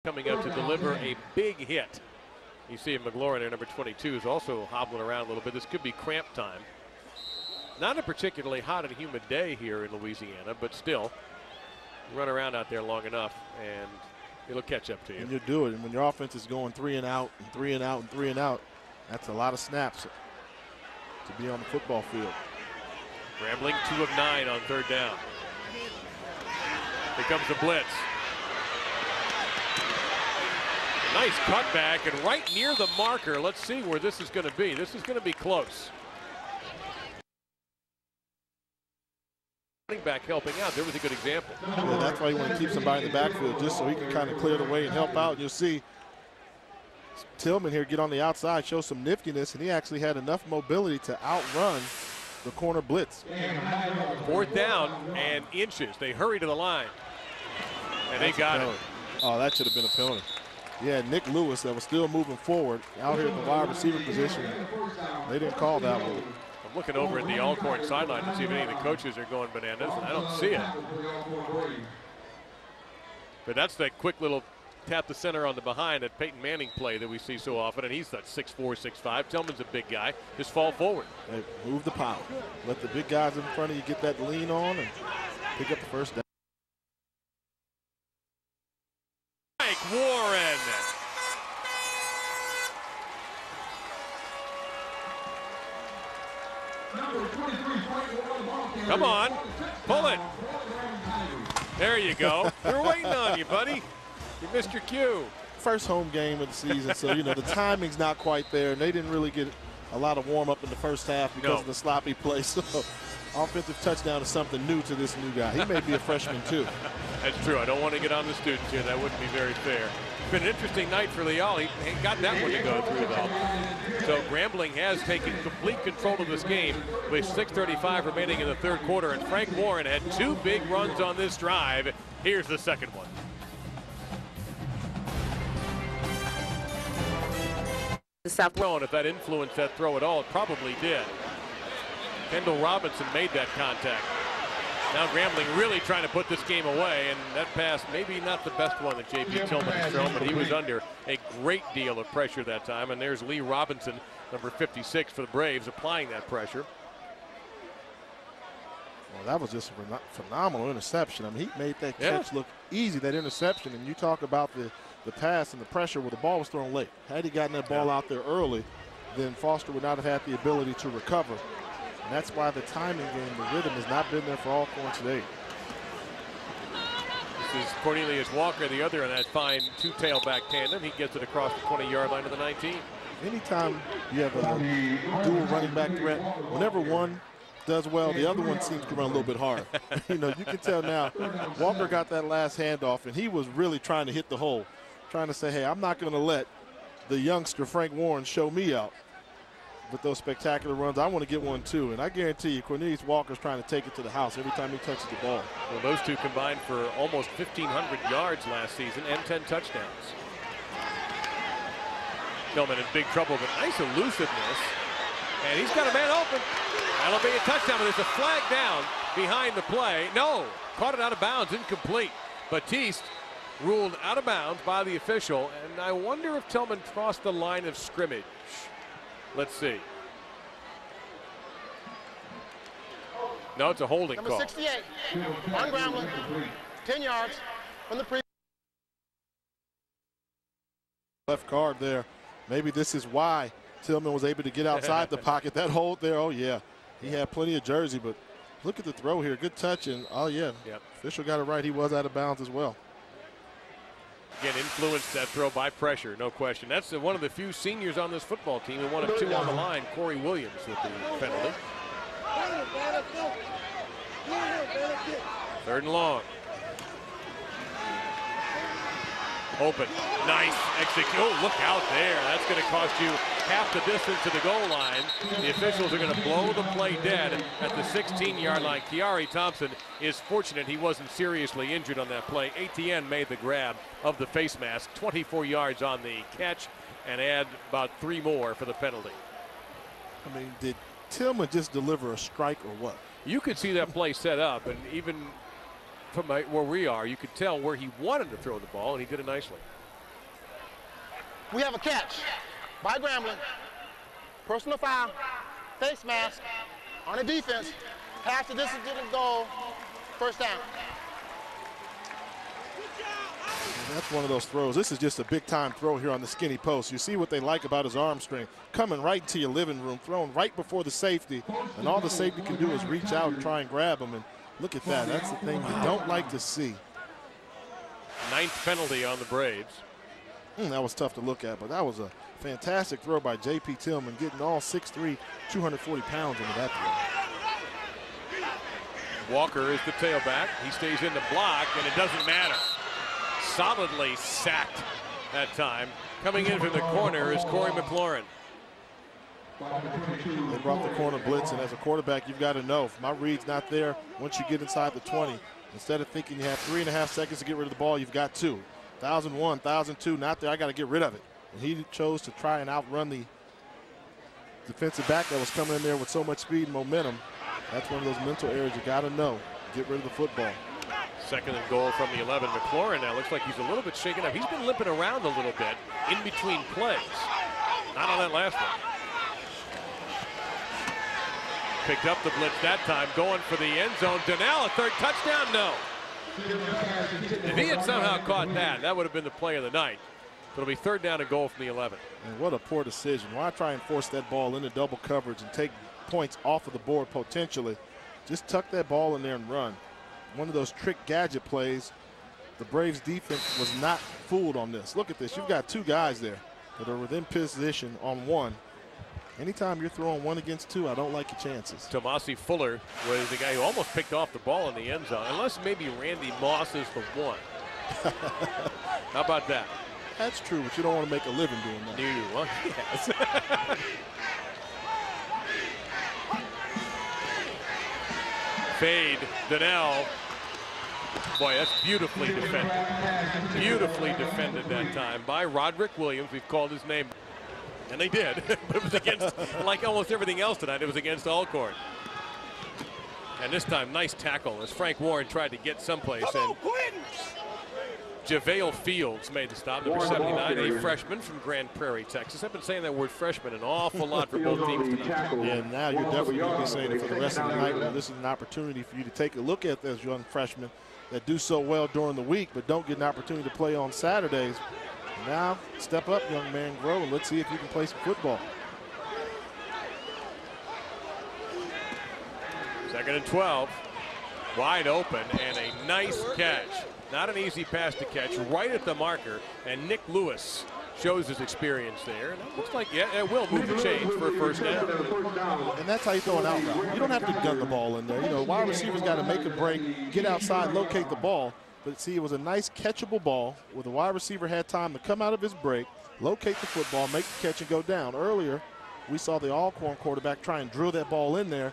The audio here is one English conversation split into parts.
coming up to deliver a big hit. You see McLaurin there, number 22, is also hobbling around a little bit. This could be cramp time. Not a particularly hot and humid day here in Louisiana, but still, run around out there long enough and it'll catch up to you. And you do it. And when your offense is going 3 and out and 3 and out and 3 and out, that's a lot of snaps to be on the football field. Grambling 2 of 9 on 3rd down. Here comes the blitz. Nice cutback and right near the marker. Let's see where this is going to be. This is going to be close. Running back helping out. There was a good example. Yeah, that's why you want to keep somebody in the backfield, just so he can kind of clear the way and help out. And you'll see Tillman here get on the outside, show some niftiness, and he actually had enough mobility to outrun the corner blitz. 4th down and inches. They hurry to the line. And they got it. Oh, that should have been a penalty. Yeah, Nick Lewis that was still moving forward out here at the wide receiver position. They didn't call that one. I'm looking over at the Alcorn sideline to see if any of the coaches are going bananas, and I don't see it. But that's that quick little tap the center on the behind, that Peyton Manning play that we see so often, and he's that 6'4", 6'5". Tillman's a big guy. Just fall forward. Hey, move the power. Let the big guys in front of you get that lean on and pick up the first down. Mike Warren. Come on, pull it. There you go. We're waiting on you, buddy. You missed your cue. First home game of the season, so you know the timing's not quite there, and they didn't really get a lot of warm up in the first half because of the sloppy play. So offensive touchdown is something new to this new guy. He may be a freshman too. That's true. I don't want to get on the students here. That wouldn't be very fair. It's been an interesting night for Leal. He got that one to go through, though. So Grambling has taken complete control of this game with 6:35 remaining in the 3rd quarter, and Frank Warren had 2 big runs on this drive. Here's the second one. The South. And if that influenced that throw at all, it probably did. Kendall Robinson made that contact. Now Grambling really trying to put this game away, and that pass maybe not the best one that J.P. Tillman has thrown, but he was under a great deal of pressure that time, and there's Lee Robinson, number 56 for the Braves, applying that pressure. Well, that was just a phenomenal interception. I mean, he made that catch look easy, that interception, and you talk about the pass and the pressure where the ball was thrown late. Had he gotten that ball out there early, then Foster would not have had the ability to recover. And that's why the timing game, the rhythm, has not been there for Alcorn today. This is Cornelius Walker, the other in that fine 2-tailback tandem. He gets it across the 20-yard line to the 19. Anytime you have a dual running back threat, whenever one does well, the other one seems to run a little bit hard. You know, you can tell now Walker got that last handoff, and he was really trying to hit the hole, trying to say, hey, I'm not going to let the youngster Frank Warren show me out. With those spectacular runs, I want to get one too. And I guarantee you, Cornelius Walker's trying to take it to the house every time he touches the ball. Well, those two combined for almost 1,500 yards last season and 10 touchdowns. Tillman in big trouble, but nice elusiveness. And he's got a man open. That'll be a touchdown, but there's a flag down behind the play. No, caught it out of bounds, incomplete. Batiste ruled out of bounds by the official, and I wonder if Tillman crossed the line of scrimmage. Let's see. No, it's a holding Number call. 68 on Grambling, 10 yards from the pre. Left guard there. Maybe this is why Tillman was able to get outside the pocket. That hold there, oh yeah, he had plenty of jersey, but look at the throw here. Good touch, and oh yeah, official got it right. He was out of bounds as well. Again, influenced that throw by pressure, no question. That's one of the few seniors on this football team, and one of 2 on the line, Corey Williams with the penalty. 3rd and long. Open, nice execute. Oh, look out there. That's going to cost you half the distance to the goal line. The officials are going to blow the play dead at the 16-yard line. Kiari Thompson is fortunate he wasn't seriously injured on that play. ATN made the grab of the face mask, 24 yards on the catch, and add about 3 more for the penalty. I mean, did Tillman just deliver a strike or what? You could see that play set up, and even from where we are, you could tell where he wanted to throw the ball, and he did it nicely. We have a catch by Grambling. Personal foul, face mask on the defense. Half the distance to the goal, first down. And that's one of those throws. This is just a big-time throw here on the skinny post. You see what they like about his arm strength. Coming right into your living room, thrown right before the safety, and all the safety can do is reach out and try and grab him. And look at that. That's the thing you don't like to see. 9th penalty on the Braves. That was tough to look at, but that was a fantastic throw by J.P. Tillman, getting all 6'3", 240 pounds into that throw. Walker is the tailback. He stays in the block, and it doesn't matter. Solidly sacked that time. Coming in from the corner is Corey McLaurin. They brought the corner blitz, and as a quarterback, you've got to know, if my read's not there, once you get inside the 20, instead of thinking you have 3.5 seconds to get rid of the ball, you've got 2. 1,001, 1,002, not there, I got to get rid of it. And he chose to try and outrun the defensive back that was coming in there with so much speed and momentum. That's one of those mental areas you got to know. Get rid of the football. 2nd and goal from the 11. McLaurin now looks like he's a little bit shaken up. He's been limping around a little bit in between plays. Not on that last one. Picked up the blitz that time, going for the end zone. Donnell, a 3rd touchdown? No. If he had somehow caught that, that would have been the play of the night. It'll be 3rd down and goal from the 11. And what a poor decision. Why try and force that ball into double coverage and take points off of the board potentially? Just tuck that ball in there and run. One of those trick gadget plays. The Braves defense was not fooled on this. Look at this. You've got 2 guys there that are within position on 1. Anytime you're throwing 1 against 2, I don't like your chances. Tomasi Fuller was the guy who almost picked off the ball in the end zone, unless maybe Randy Moss is the one. How about that? That's true, but you don't want to make a living doing that. Do you? Well, yes. Fade, Donnell. Boy, that's beautifully defended. Beautifully defended that time by Roderick Williams. We've called his name. And they did. But it was against, like almost everything else tonight, it was against Alcorn. And this time, nice tackle as Frank Warren tried to get someplace. And JaVale Fields made the stop, number 79, a freshman from Grand Prairie, Texas. I've been saying that word freshman an awful lot for both teams tonight. And now you're definitely going to be saying it for the rest of the night. Well, this is an opportunity for you to take a look at those young freshmen that do so well during the week but don't get an opportunity to play on Saturdays. Now, step up, young man, grow, and let's see if you can play some football. 2nd and 12. Wide open and a nice catch. Not an easy pass to catch, right at the marker. And Nick Lewis shows his experience there. And it looks like, yeah, it will move the chains for a first down. And that's how you throw an out route. You don't have to gun the ball in there. You know, wide receivers got to make a break, get outside, locate the ball. But see, it was a nice catchable ball where the wide receiver had time to come out of his break, locate the football, make the catch, and go down. Earlier, we saw the Alcorn quarterback try and drill that ball in there.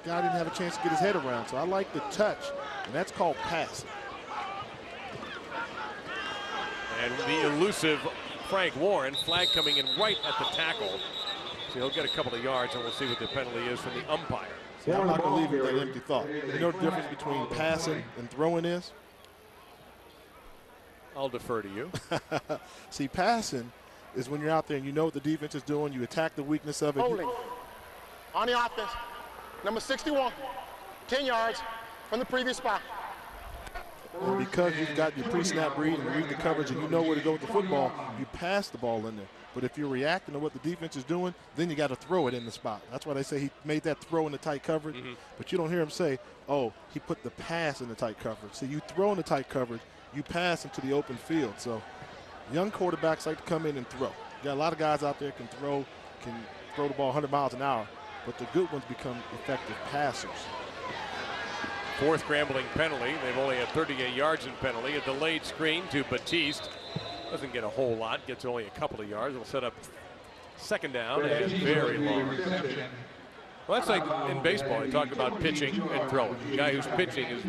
Guy didn't have a chance to get his head around. So I like the touch, and that's called passing. And the elusive Frank Warren, flag coming in right at the tackle. So he'll get a couple of yards, and we'll see what the penalty is from the umpire. See, I'm not going to leave you with that empty thought. You know the difference between passing and throwing is? I'll defer to you. See, passing is when you're out there and you know what the defense is doing. You attack the weakness of it. Holding on the offense, number 61, 10 yards from the previous spot. And because you've got your pre-snap read and read the coverage and you know where to go with the football, you pass the ball in there. But if you're reacting to what the defense is doing, then you got to throw it in the spot. That's why they say he made that throw in the tight coverage. But you don't hear him say, oh, he put the pass in the tight coverage. So you throw in the tight coverage, you pass into the open field. So young quarterbacks like to come in and throw. You got a lot of guys out there can throw the ball 100 miles an hour, but the good ones become effective passers. 4th Grambling penalty. They've only had 38 yards in penalty. A delayed screen to Batiste. Doesn't get a whole lot, gets only a couple of yards. It'll set up 2nd down and very long. Well, that's like in baseball. They talk about pitching and throwing. The guy who's pitching is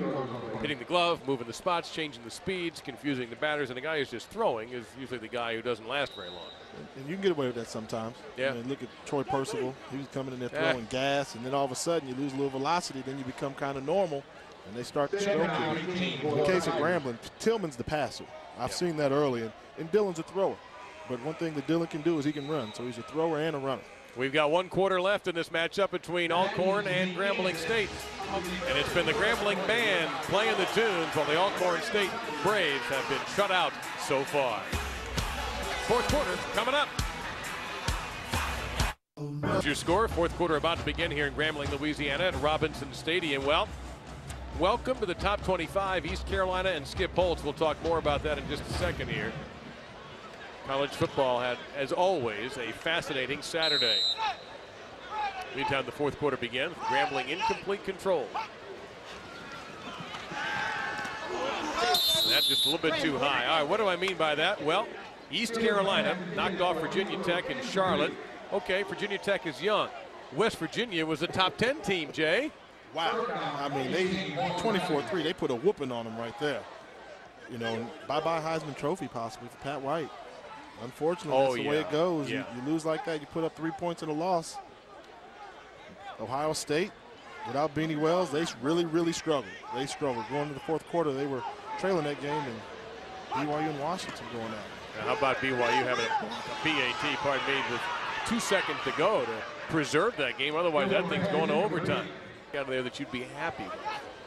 hitting the glove, moving the spots, changing the speeds, confusing the batters, and the guy who's just throwing is usually the guy who doesn't last very long. And you can get away with that sometimes. Yeah. Look at Troy Percival. He was coming in there throwing gas, and then all of a sudden you lose a little velocity, then you become kind of normal, and they start to stroke you. In the case of Grambling, Tillman's the passer. I've seen that early, and Dillon's a thrower. But one thing that Dylan can do is he can run. So he's a thrower and a runner. We've got 1 quarter left in this matchup between Alcorn and Grambling State. And it's been the Grambling band playing the tunes while the Alcorn State Braves have been shut out so far. 4th quarter coming up. Here's your score. 4th quarter about to begin here in Grambling, Louisiana at Robinson Stadium. Well, welcome to the top 25, East Carolina and Skip Holtz. We'll talk more about that in just a second here. College football had, as always, a fascinating Saturday. Meantime, the 4th quarter begins. Grambling in complete control. That's just a little bit too high. All right, what do I mean by that? Well, East Carolina knocked off Virginia Tech and Charlotte. Okay, Virginia Tech is young. West Virginia was a top 10 team, Jay. Wow. I mean, they 24-3. They put a whooping on them right there. You know, bye-bye Heisman Trophy possibly for Pat White. Unfortunately, that's the way it goes. Yeah. You lose like that, you put up 3 points in a loss. Ohio State, without Beanie Wells, they really, really struggled. They struggled. Going to the 4th quarter, they were trailing that game, and BYU and Washington going out. Now, how about BYU having a PAT, pardon me, with 2 seconds to go to preserve that game? Otherwise, that thing's going to overtime. Out of there that you'd be happy with.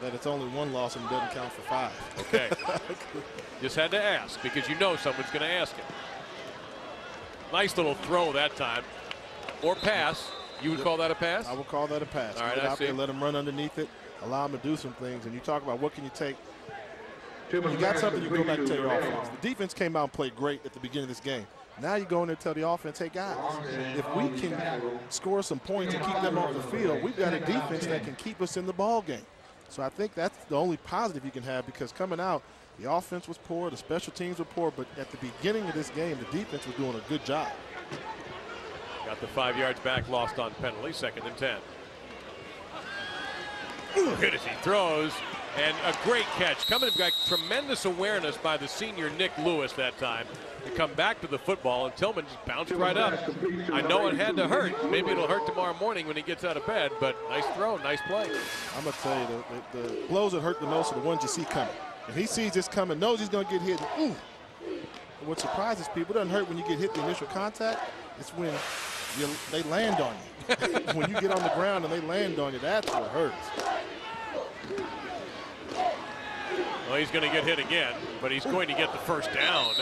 That it's only 1 loss and doesn't count for 5. Okay. Just had to ask because you know someone's going to ask it. Nice little throw that time. Or pass. You would call that a pass? I would call that a pass. All right, Get I out see. there, let him run underneath it, allow him to do some things. And you talk about what can you take. You got something, you go back and tell your offense. The defense came out and played great at the beginning of this game. Now you go in there and tell the offense, hey, guys, if we can score some points and keep them off the field, we've got a defense that can keep us in the ball game. So I think that's the only positive you can have, because coming out, the offense was poor, the special teams were poor, but at the beginning of this game, the defense was doing a good job. Got the 5 yards back, lost on penalty, 2nd and 10. Look at as he throws, and a great catch. Coming back, tremendous awareness by the senior Nick Lewis that time to come back to the football, and Tillman just bounced right up. I know it had to hurt. Maybe it'll hurt tomorrow morning when he gets out of bed, but nice throw, nice play. I'm going to tell you, the blows that hurt the most are the ones you see coming. And he sees this coming, knows he's going to get hit. Ooh. And what surprises people, it doesn't hurt when you get hit the initial contact. It's when they land on you. When you get on the ground and they land on you, that's what hurts. Well, he's going to get hit again, but he's going to get the 1st down.